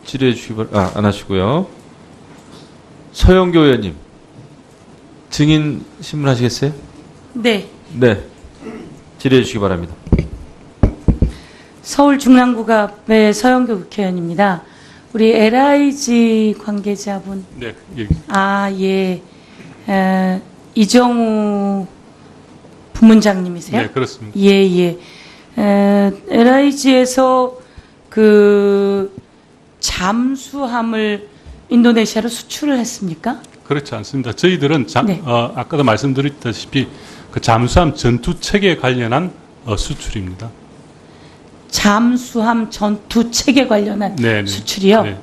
질의해 주시기 안 하시고요. 서영교 의원님, 증인 신문하시겠어요? 네. 네. 질의해 주시기 바랍니다. 서울중랑구갑의 서영교 국회의원입니다. 우리 LIG 관계자분. 네. 예. 아, 예. 이정우 부문장님이세요? 네, 그렇습니다. 예, 예. LIG에서 그 잠수함을 인도네시아로 수출을 했습니까? 그렇지 않습니다. 저희들은 네. 아까도 말씀드렸다시피 그 잠수함 전투 체계에 관련한 수출입니다. 잠수함 전투 체계 관련한 네, 네. 수출이요? 네.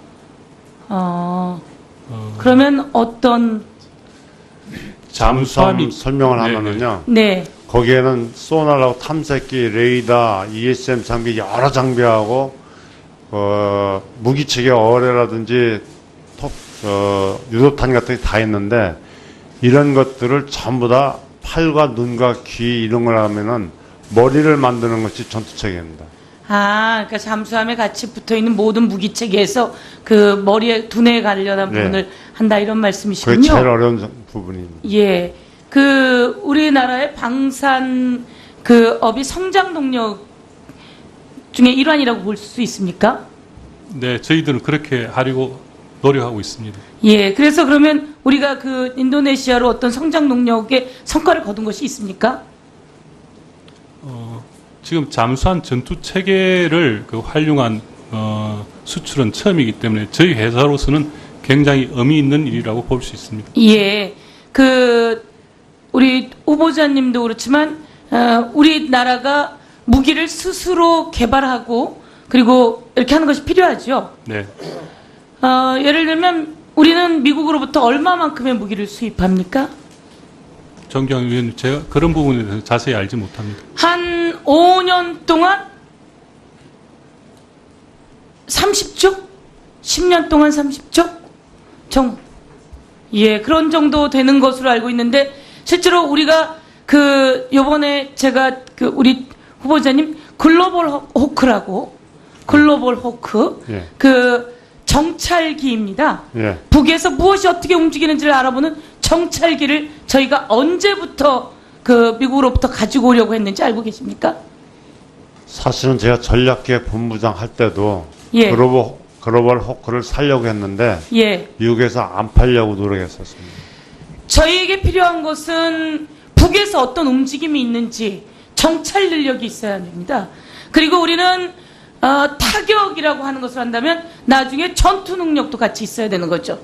그러면 어떤 잠수함이 설명을 네, 하면은요. 네. 거기에는 소나라고 탐색기, 레이더, ESM 장비 여러 장비하고 무기체계 어뢰라든지 유도탄 같은 게 다 있는데 이런 것들을 전부 다 팔과 눈과 귀 이런 걸 하면은 머리를 만드는 것이 전투체계입니다. 아, 그러니까 잠수함에 같이 붙어 있는 모든 무기 체계에서 그 머리에 두뇌에 관련한 네. 부분을 한다 이런 그게 말씀이시군요. 제일 어려운 부분입니다. 예. 그 우리나라의 방산 그 업이 성장 동력 중에 일환이라고 볼 수 있습니까? 네, 저희들은 그렇게 하려고 노력하고 있습니다. 예. 그래서 그러면 우리가 그 인도네시아로 어떤 성장 동력의 성과를 거둔 것이 있습니까? 지금 잠수함 전투 체계를 그 활용한 수출은 처음이기 때문에 저희 회사로서는 굉장히 의미 있는 일이라고 볼 수 있습니다. 예. 그 우리 후보자님도 그렇지만 우리나라가 무기를 스스로 개발하고 그리고 이렇게 하는 것이 필요하죠. 네, 예를 들면 우리는 미국으로부터 얼마만큼의 무기를 수입합니까? 정경 의원님, 제가 그런 부분에 대해서 자세히 알지 못합니다. 한 5년 동안 30조? 10년 동안 30조? 예, 그런 정도 되는 것으로 알고 있는데 실제로 우리가 그 요번에 제가 그 우리 후보자님 글로벌 호크라고 글로벌 호크 예. 그 정찰기입니다. 예. 북에서 무엇이 어떻게 움직이는지를 알아보는 정찰기를 저희가 언제부터 그 미국으로부터 가지고 오려고 했는지 알고 계십니까? 사실은 제가 전략기획 본부장 할 때도 예. 글로벌 호크를 살려고 했는데 예. 미국에서 안 팔려고 노력했었습니다. 저희에게 필요한 것은 북에서 어떤 움직임이 있는지 정찰 능력이 있어야 됩니다. 그리고 우리는 타격이라고 하는 것을 한다면 나중에 전투 능력도 같이 있어야 되는 거죠.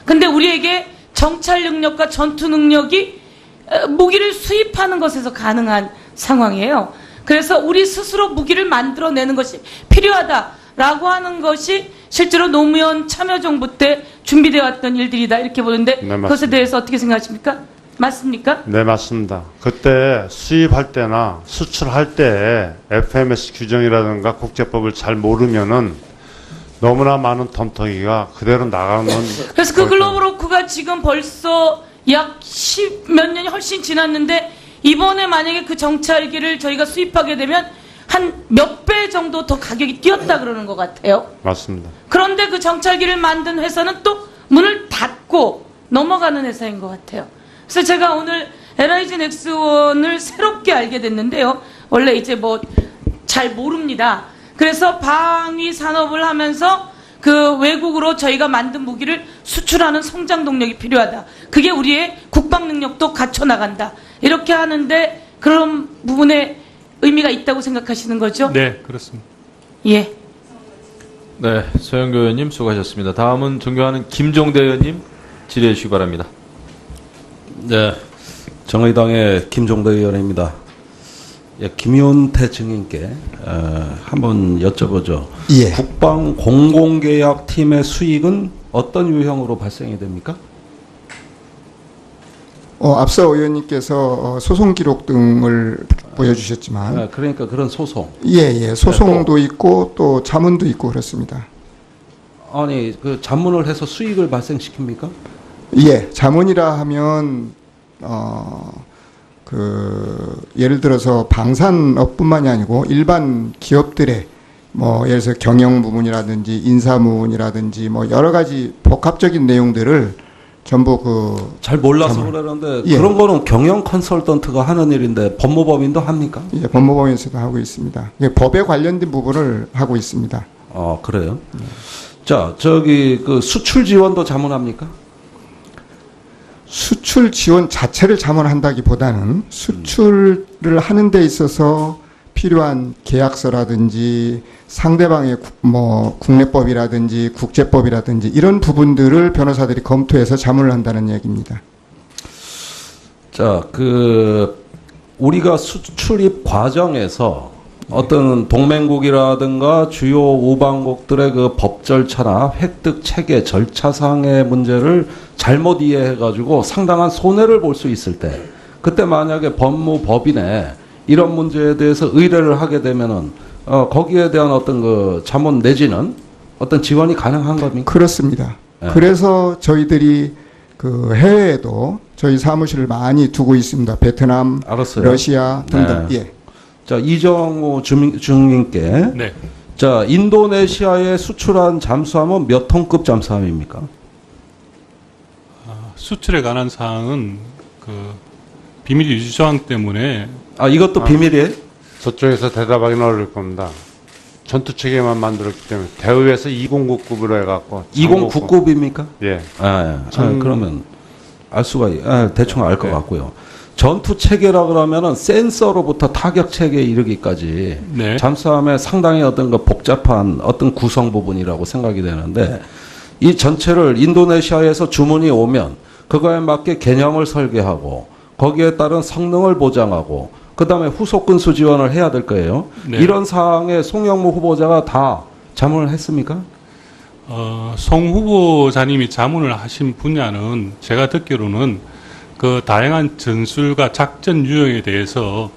근데 우리에게 정찰 능력과 전투 능력이 무기를 수입하는 것에서 가능한 상황이에요. 그래서 우리 스스로 무기를 만들어내는 것이 필요하다라고 하는 것이 실제로 노무현 참여정부 때 준비되어 왔던 일들이다 이렇게 보는데 네, 맞습니다. 그것에 대해서 어떻게 생각하십니까? 맞습니까? 네, 맞습니다. 그때 수입할 때나 수출할 때 FMS 규정이라든가 국제법을 잘 모르면은 너무나 많은 덤터기가 그대로 나가는. 그래서 그 글로벌 호크가 지금 벌써 약 10 몇 년이 훨씬 지났는데 이번에 만약에 그 정찰기를 저희가 수입하게 되면 한 몇 배 정도 더 가격이 뛰었다 그러는 것 같아요. 맞습니다. 그런데 그 정찰기를 만든 회사는 또 문을 닫고 넘어가는 회사인 것 같아요. 그래서 제가 오늘 LIG 넥스원을 새롭게 알게 됐는데요. 원래 이제 뭐 잘 모릅니다. 그래서 방위 산업을 하면서 그 외국으로 저희가 만든 무기를 수출하는 성장 동력이 필요하다. 그게 우리의 국방 능력도 갖춰 나간다. 이렇게 하는데 그런 부분에 의미가 있다고 생각하시는 거죠? 네, 그렇습니다. 예. 네, 서영교 의원님 수고하셨습니다. 다음은 존경하는 김종대 의원님 질의해 주시기 바랍니다. 네, 정의당의 김종대 의원입니다. 예, 김윤태 증인께 한번 여쭤보죠. 예. 국방 공공계약팀의 수익은 어떤 유형으로 발생이 됩니까? 앞서 의원님께서 소송 기록 등을 보여주셨지만, 그러니까 그런 소송. 예, 소송도 있고 또 자문도 있고 그렇습니다. 아니, 그 자문을 해서 수익을 발생시킵니까? 예, 자문이라 하면 예를 들어서 방산업뿐만이 아니고 일반 기업들의 뭐 예를 들어서 경영 부분이라든지 인사 부분이라든지 뭐 여러 가지 복합적인 내용들을 전부 잘 몰라서 자문. 그러는데 예. 그런 거는 경영 컨설턴트가 하는 일인데 법무법인도 합니까? 예, 법무법인에서도 하고 있습니다. 예, 법에 관련된 부분을 하고 있습니다. 그래요? 자, 저기 그 수출 지원도 자문합니까? 수출 지원 자체를 자문한다기보다는 수출을 하는 데 있어서 필요한 계약서라든지 상대방의 뭐 국내법이라든지 국제법이라든지 이런 부분들을 변호사들이 검토해서 자문을 한다는 얘기입니다. 자, 그 우리가 수출입 과정에서 어떤 동맹국이라든가 주요 우방국들의 그 법 절차나 획득 체계 절차상의 문제를 잘못 이해해가지고 상당한 손해를 볼 수 있을 때, 그때 만약에 법무법인에 이런 문제에 대해서 의뢰를 하게 되면은 거기에 대한 어떤 그 자문 내지는 어떤 지원이 가능한 겁니까? 그렇습니다. 예. 그래서 저희들이 그 해외에도 저희 사무실을 많이 두고 있습니다. 베트남, 알았어요. 러시아 등등. 네. 예. 자, 이정우 주민께 네. 자, 인도네시아에 수출한 잠수함은 몇 톤급 잠수함입니까? 수출에 관한 사항은 그 비밀 유지 조항 때문에 이것도 비밀이에요? 저쪽에서 대답하기는 어려울 겁니다. 전투 체계만 만들었기 때문에 대우에서 209급으로 해갖고 209급입니까? 예. 그러면 알 수가 대충 알 것 같고요. 전투 체계라 그러면은 센서로부터 타격 체계에 이르기까지 네. 잠수함에 상당히 어떤 그 복잡한 어떤 구성 부분이라고 생각이 되는데, 이 전체를 인도네시아에서 주문이 오면 그거에 맞게 개념을 설계하고 거기에 따른 성능을 보장하고 그다음에 후속 근수 지원을 해야 될 거예요. 네. 이런 사항에 송영무 후보자가 다 자문을 했습니까? 송 후보자님이 자문을 하신 분야는 제가 듣기로는 그 다양한 전술과 작전 유형에 대해서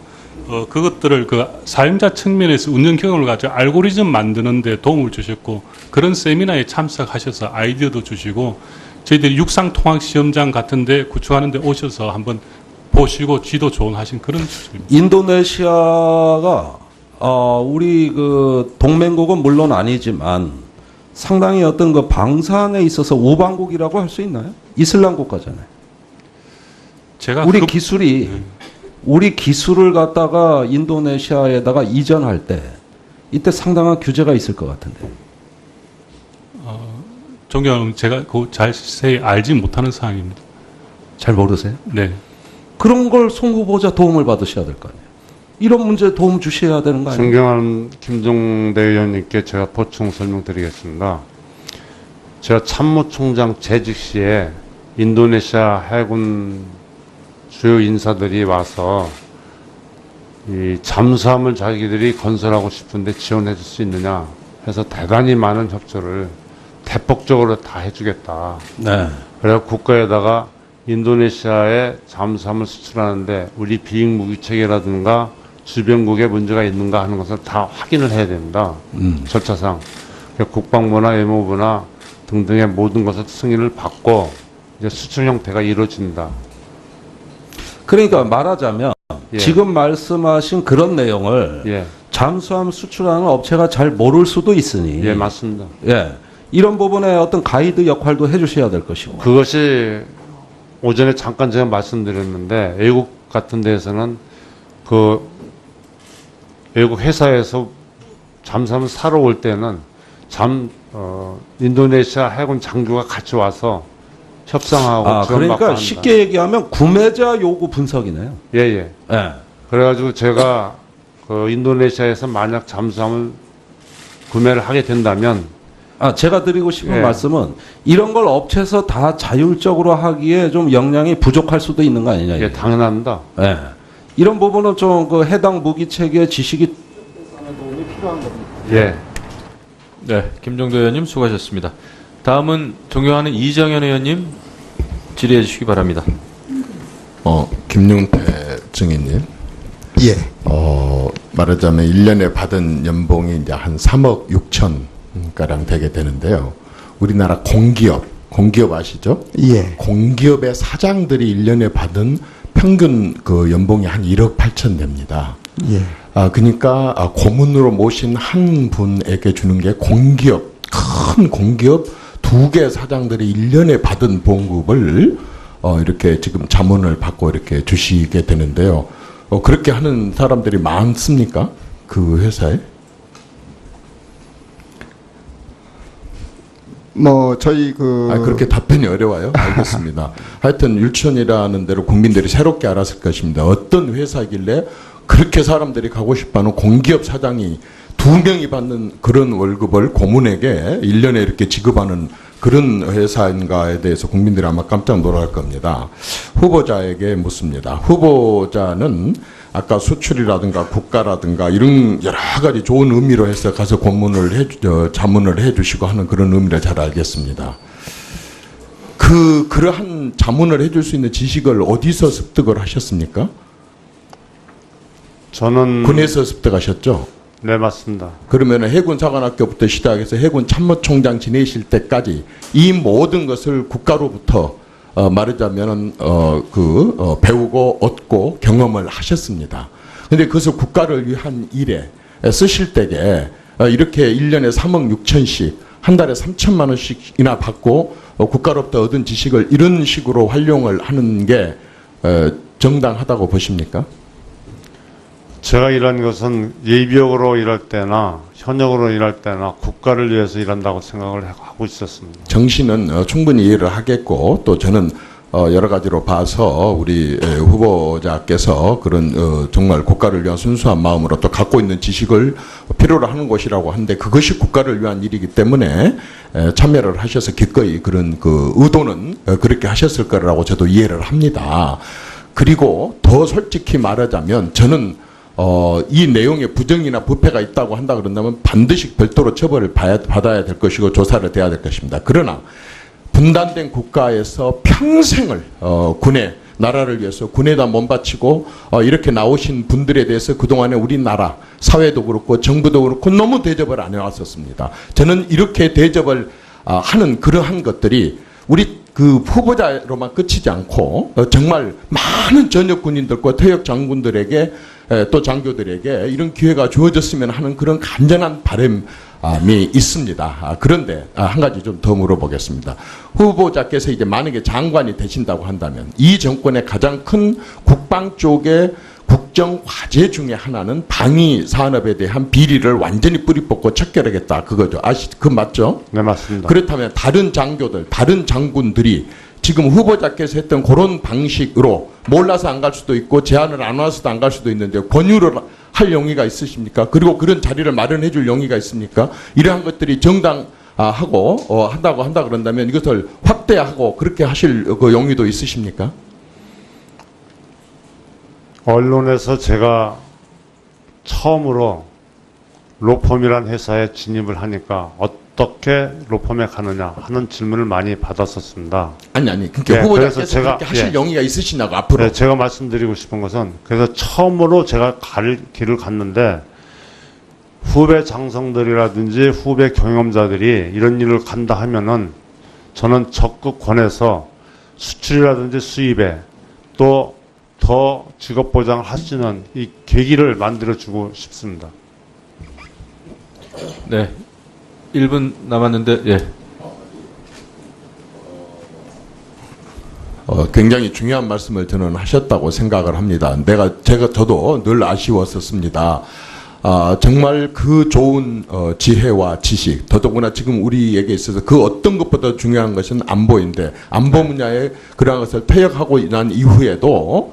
그것들을 그 사용자 측면에서 운영 경험을 가지고 알고리즘 만드는 데 도움을 주셨고, 그런 세미나에 참석하셔서 아이디어도 주시고, 저희들이 육상통학시험장 같은 데 구축하는 데 오셔서 한번 보시고 지도 조언하신 그런 수준입니다. 인도네시아가 우리 그 동맹국은 물론 아니지만 상당히 어떤 그 방산에 있어서 우방국이라고 할 수 있나요? 이슬람 국가잖아요. 제가 우리 기술을 갖다가 인도네시아에다가 이전할 때 이때 상당한 규제가 있을 것 같은데. 존경하는 제가 그 자세히 알지 못하는 사항입니다. 잘 모르세요? 네. 그런 걸 송 후보자 도움을 받으셔야 될 거 아니에요. 이런 문제 도움 주셔야 되는 거 아니에요? 존경하는 김종대 의원님께 제가 보충 설명드리겠습니다. 제가 참모총장 재직 시에 인도네시아 해군 주요 인사들이 와서 이 잠수함을 자기들이 건설하고 싶은데 지원해 줄 수 있느냐 해서 대단히 많은 협조를 대폭적으로 다 해주겠다. 네. 그래서 국가에다가 인도네시아에 잠수함을 수출하는데 우리 비익 무기 체계라든가 주변국에 문제가 있는가 하는 것을 다 확인을 해야 됩니다. 절차상. 국방부나 외무부나 등등의 모든 것을 승인을 받고 이제 수출 형태가 이루어진다. 그러니까 말하자면 예. 지금 말씀하신 그런 내용을 예, 잠수함 수출하는 업체가 잘 모를 수도 있으니 예, 맞습니다. 예. 이런 부분에 어떤 가이드 역할도 해주셔야 될 것이고. 그것이 오전에 잠깐 제가 말씀드렸는데 외국 같은 데에서는 그 외국 회사에서 잠수함을 사러 올 때는 인도네시아 해군 장교가 같이 와서 협상하고 지원받고 그러니까 한다. 쉽게 얘기하면 구매자 요구 분석이네요. 예, 예. 예. 그래가지고 제가 그 인도네시아에서 만약 잠수함을 구매를 하게 된다면 제가 드리고 싶은 예. 말씀은 이런 걸 업체에서 다 자율적으로 하기에 좀 역량이 부족할 수도 있는 거 아니냐. 예, 당연합니다. 예. 이런 부분은 좀 그 해당 무기 체계 지식이 예. 네, 김종대 의원님 수고하셨습니다. 다음은 존경하는 이정현 의원님 질의해 주시기 바랍니다. 김용태 증인님. 예. 말하자면 1년에 받은 연봉이 이제 한 3억 6천 가량 되게 되는데요. 우리나라 공기업 아시죠? 예. 공기업의 사장들이 1년에 받은 평균 그 연봉이 한 1억 8천 됩니다. 예. 그러니까 고문으로 모신 한 분에게 주는 게 공기업, 큰 공기업 2개 사장들이 1년에 받은 봉급을 이렇게 지금 자문을 받고 이렇게 주시게 되는데요. 그렇게 하는 사람들이 많습니까? 그 회사에? 뭐 저희 그 그렇게 답변이 어려워요? 알겠습니다. 하여튼 율촌이라는 데로 국민들이 새롭게 알았을 것입니다. 어떤 회사길래 그렇게 사람들이 가고 싶어하는 공기업 사장이 2명이 받는 그런 월급을 고문에게 1년에 이렇게 지급하는 그런 회사인가에 대해서 국민들이 아마 깜짝 놀랄 겁니다. 후보자에게 묻습니다. 후보자는 아까 수출이라든가 국가라든가 이런 여러 가지 좋은 의미로 해서 가서 자문을 해주시고 하는 그런 의미를 잘 알겠습니다. 그러한 자문을 해줄 수 있는 지식을 어디서 습득을 하셨습니까? 저는 군에서 습득하셨죠? 네, 맞습니다. 그러면 해군사관학교부터 시작해서 해군 참모총장 지내실 때까지 이 모든 것을 국가로부터 말하자면 배우고 얻고 경험을 하셨습니다. 그런데 그것을 국가를 위한 일에 쓰실 때에 이렇게 1년에 3억 6천씩 한 달에 3천만 원씩이나 받고 국가로부터 얻은 지식을 이런 식으로 활용을 하는 게 정당하다고 보십니까? 제가 일한 것은 예비역으로 일할 때나 현역으로 일할 때나 국가를 위해서 일한다고 생각을 하고 있었습니다. 정신은 충분히 이해를 하겠고 또 저는 여러 가지로 봐서 우리 후보자께서 그런 정말 국가를 위한 순수한 마음으로 또 갖고 있는 지식을 필요로 하는 곳이라고 하는데 그것이 국가를 위한 일이기 때문에 참여를 하셔서 기꺼이 그런 그 의도는 그렇게 하셨을 거라고 저도 이해를 합니다. 그리고 더 솔직히 말하자면 저는 이 내용에 부정이나 부패가 있다고 한다 그런다면 반드시 별도로 처벌을 받아야 될 것이고 조사를 돼야 될 것입니다. 그러나 분단된 국가에서 평생을 군에 나라를 위해서 군에다 몸바치고 이렇게 나오신 분들에 대해서 그동안에 우리나라 사회도 그렇고 정부도 그렇고 너무 대접을 안 해왔었습니다. 저는 이렇게 대접을 하는 그러한 것들이 우리 그 후보자로만 끝이지 않고 정말 많은 전역 군인들과 퇴역 장군들에게 또 장교들에게 이런 기회가 주어졌으면 하는 그런 간절한 바람이 있습니다. 그런데 한 가지 좀 더 물어보겠습니다. 후보자께서 이제 만약에 장관이 되신다고 한다면 이 정권의 가장 큰 국방 쪽의 국정 과제 중에 하나는 방위 산업에 대한 비리를 완전히 뿌리 뽑고 척결하겠다 그거죠. 그 맞죠? 네, 맞습니다. 그렇다면 다른 장교들, 다른 장군들이 지금 후보자께서 했던 그런 방식으로 몰라서 안 갈 수도 있고 제안을 안 와서도 안 갈 수도 있는데 권유를 할 용의가 있으십니까? 그리고 그런 자리를 마련해 줄 용의가 있습니까? 이러한 것들이 정당하고 한다 그런다면 이것을 확대하고 그렇게 하실 그 용의도 있으십니까? 언론에서 제가 처음으로 로펌이란 회사에 진입을 하니까 어떻게 로펌에 가느냐 하는 질문을 많이 받았었습니다. 아니 그러니까 네, 후보자께서 그래서 제가, 그렇게 하실 예. 용의가 있으시냐고 앞으로. 네, 제가 말씀드리고 싶은 것은 그래서 처음으로 제가 갈 길을 갔는데 후배 장성들이라든지 후배 경험자들이 이런 일을 간다 하면은 저는 적극 권해서 수출이라든지 수입에 또 더 직업 보장을 할 수 있는 이 계기를 만들어주고 싶습니다. 네. 1분 남았는데, 예. 굉장히 중요한 말씀을 저는 하셨다고 생각을 합니다. 저도 늘 아쉬웠었습니다. 정말 그 좋은 지혜와 지식, 더더구나 지금 우리에게 있어서 그 어떤 것보다 중요한 것은 안보인데 안보 분야에 그러한 것을 퇴역하고 난 이후에도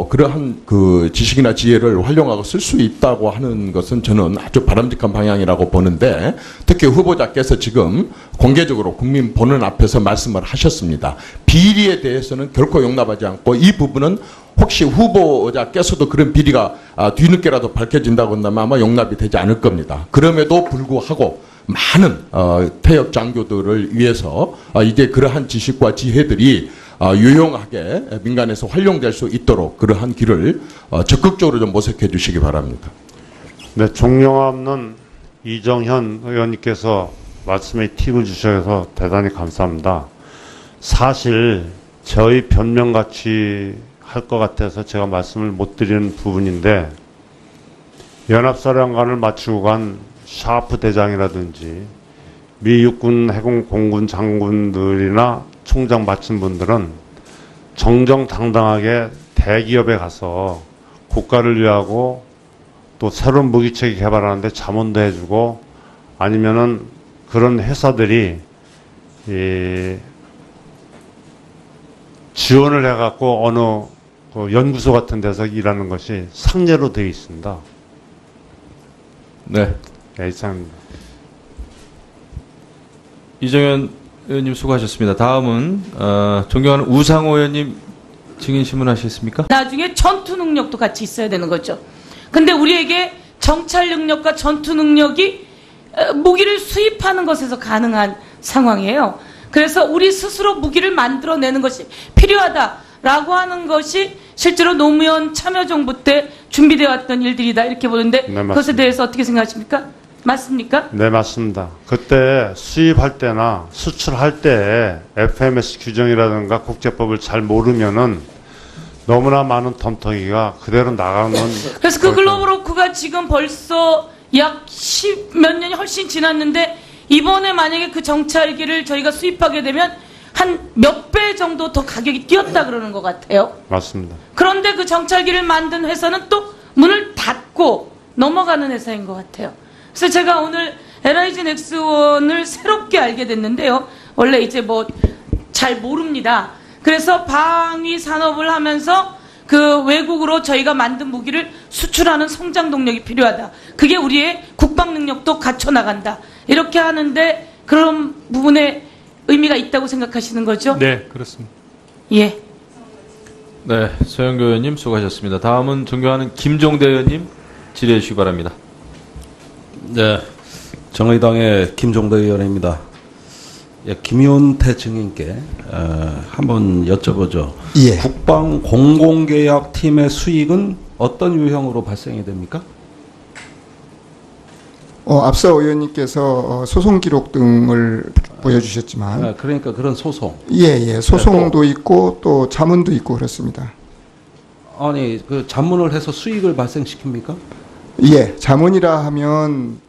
그러한 그 지식이나 지혜를 활용하고 쓸 수 있다고 하는 것은 저는 아주 바람직한 방향이라고 보는데 특히 후보자께서 지금 공개적으로 국민 보는 앞에서 말씀을 하셨습니다. 비리에 대해서는 결코 용납하지 않고 이 부분은 혹시 후보자께서도 그런 비리가 뒤늦게라도 밝혀진다고 한다면 아마 용납이 되지 않을 겁니다. 그럼에도 불구하고 많은 퇴역 장교들을 위해서 이제 그러한 지식과 지혜들이 유용하게 민간에서 활용될 수 있도록 그러한 길을 적극적으로 좀 모색해 주시기 바랍니다. 네, 존경 없는 이정현 의원님께서 말씀에 팁을 주셔서 대단히 감사합니다. 사실 저희 변명같이 할 것 같아서 제가 말씀을 못 드리는 부분인데 연합사령관을 맞추고 간 샤프 대장이라든지 미 육군 해군 공군 장군들이나 총장 맡은 분들은 정정당당하게 대기업에 가서 국가를 위하고 또 새로운 무기체계 개발하는데 자문도 해주고 아니면은 그런 회사들이 지원을 해갖고 어느 그 연구소 같은 데서 일하는 것이 상례로 되어 있습니다. 네. 네, 이상입니다. 이정현 의원님 수고하셨습니다. 다음은 존경하는 우상호 의원님 증인 신문하시겠습니까? 나중에 전투 능력도 같이 있어야 되는 거죠. 근데 우리에게 정찰 능력과 전투 능력이 무기를 수입하는 것에서 가능한 상황이에요. 그래서 우리 스스로 무기를 만들어내는 것이 필요하다라고 하는 것이 실제로 노무현 참여정부 때 준비되어 왔던 일들이다 이렇게 보는데 네, 맞습니다. 그것에 대해서 어떻게 생각하십니까? 맞습니까? 네, 맞습니다. 그때 수입할 때나 수출할 때 FMS 규정이라든가 국제법을 잘 모르면은 너무나 많은 덤터기가 그대로 나가는. 그래서 그 글로벌워크가 지금 벌써 약 10몇 년이 훨씬 지났는데 이번에 만약에 그 정찰기를 저희가 수입하게 되면 한 몇 배 정도 더 가격이 뛰었다 그러는 것 같아요. 맞습니다. 그런데 그 정찰기를 만든 회사는 또 문을 닫고 넘어가는 회사인 것 같아요. 그래서 제가 오늘 LIG 넥스원을 새롭게 알게 됐는데요. 원래 이제 뭐 잘 모릅니다. 그래서 방위 산업을 하면서 그 외국으로 저희가 만든 무기를 수출하는 성장 동력이 필요하다. 그게 우리의 국방 능력도 갖춰 나간다. 이렇게 하는데 그런 부분에 의미가 있다고 생각하시는 거죠? 네, 그렇습니다. 예. 네, 서영교 의원님 수고하셨습니다. 다음은 존경하는 김종대 의원님 질의해 주시기 바랍니다. 네, 정의당의 김종대 의원입니다. 예, 김윤태 증인께 한번 여쭤보죠. 예. 국방 공공계약 팀의 수익은 어떤 유형으로 발생이 됩니까? 앞서 의원님께서 소송 기록 등을 보여주셨지만, 그러니까 그런 소송. 예, 소송도 있고 또 자문도 있고 그렇습니다. 아니, 그 자문을 해서 수익을 발생시킵니까? 예, 자문이라 하면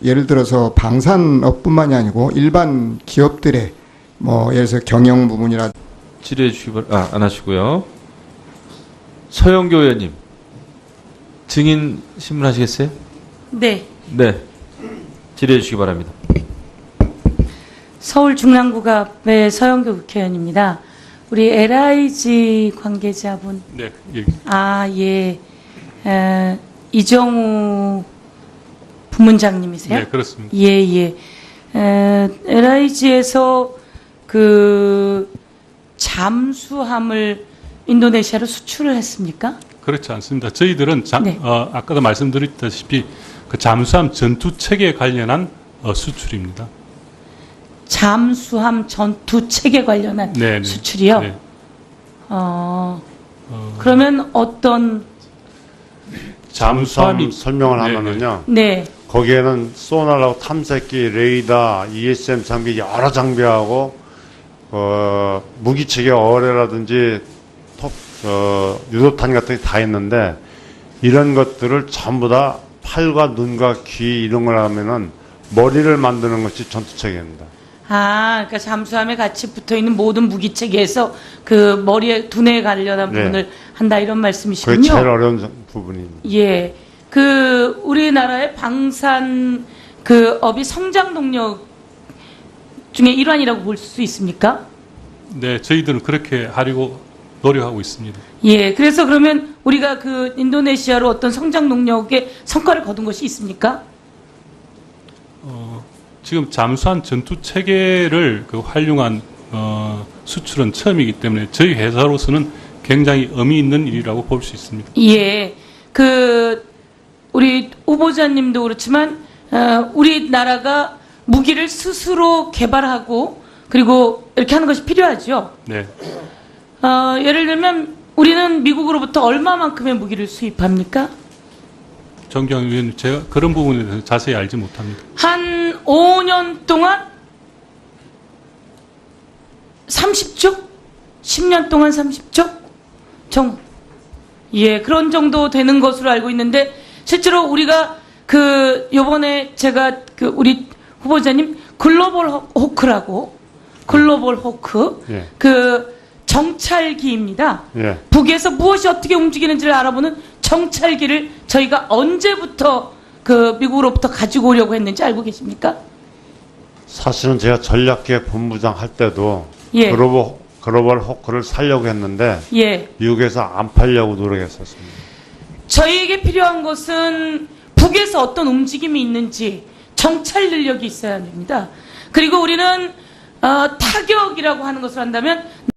예를 들어서 방산업뿐만이 아니고 일반 기업들의 예를 들어서 경영 부분이라 질의해 주시기 안 하시고요. 서영교 의원님 증인 신문하시겠어요? 네. 네. 질의해 주시기 바랍니다. 서울중랑구갑의 서영교 국회의원입니다. 우리 LIG 관계자분. 네, 예. 아, 예. 이정우 부문장님이세요? 네, 그렇습니다. 예. LIG에서 그 잠수함을 인도네시아로 수출을 했습니까? 그렇지 않습니다. 저희들은 네. 아까도 말씀드렸다시피 그 잠수함 전투 체계에 관련한 수출입니다. 잠수함 전투 체계 관련한 네. 수출이요? 네. 그러면 어떤 잠수함 설명을 네, 하면은요. 네. 거기에는 소나라고 탐색기, 레이더, ESM 장비 여러 장비하고 무기체계 어뢰라든지 유도탄 같은 게 다 있는데 이런 것들을 전부 다 팔과 눈과 귀 이런 걸 하면은 머리를 만드는 것이 전투체계입니다. 그러니까 잠수함에 같이 붙어 있는 모든 무기 체계에서 그 머리에 두뇌에 관련한 네. 부분을 한다 이런 그게 말씀이시군요. 제일 어려운 부분입니다. 예. 그 우리나라의 방산 그 업이 성장 동력 중에 일환이라고 볼 수 있습니까? 네, 저희들은 그렇게 하려고 노력하고 있습니다. 예. 그래서 그러면 우리가 그 인도네시아로 어떤 성장 동력의 성과를 거둔 것이 있습니까? 지금 잠수함 전투 체계를 그 활용한 수출은 처음이기 때문에 저희 회사로서는 굉장히 의미 있는 일이라고 볼 수 있습니다. 예. 그 우리 후보자님도 그렇지만 우리나라가 무기를 스스로 개발하고 그리고 이렇게 하는 것이 필요하죠. 네. 예를 들면 우리는 미국으로부터 얼마만큼의 무기를 수입합니까? 정경 의원님, 제가 그런 부분에 대해서 자세히 알지 못합니다. 한 5년 동안 30조? 10년 동안 30조? 예, 그런 정도 되는 것으로 알고 있는데 실제로 우리가 요번에 제가 우리 후보자님 글로벌 호크라고 글로벌 호크 예. 정찰기입니다. 예. 북에서 무엇이 어떻게 움직이는지를 알아보는 정찰기를 저희가 언제부터 미국으로부터 가지고 오려고 했는지 알고 계십니까? 사실은 제가 전략기획 본부장 할 때도 예. 글로벌 호크를 살려고 했는데 예. 미국에서 안 팔려고 노력했었습니다. 저희에게 필요한 것은 북에서 어떤 움직임이 있는지 정찰 능력이 있어야 됩니다. 그리고 우리는 타격이라고 하는 것을 한다면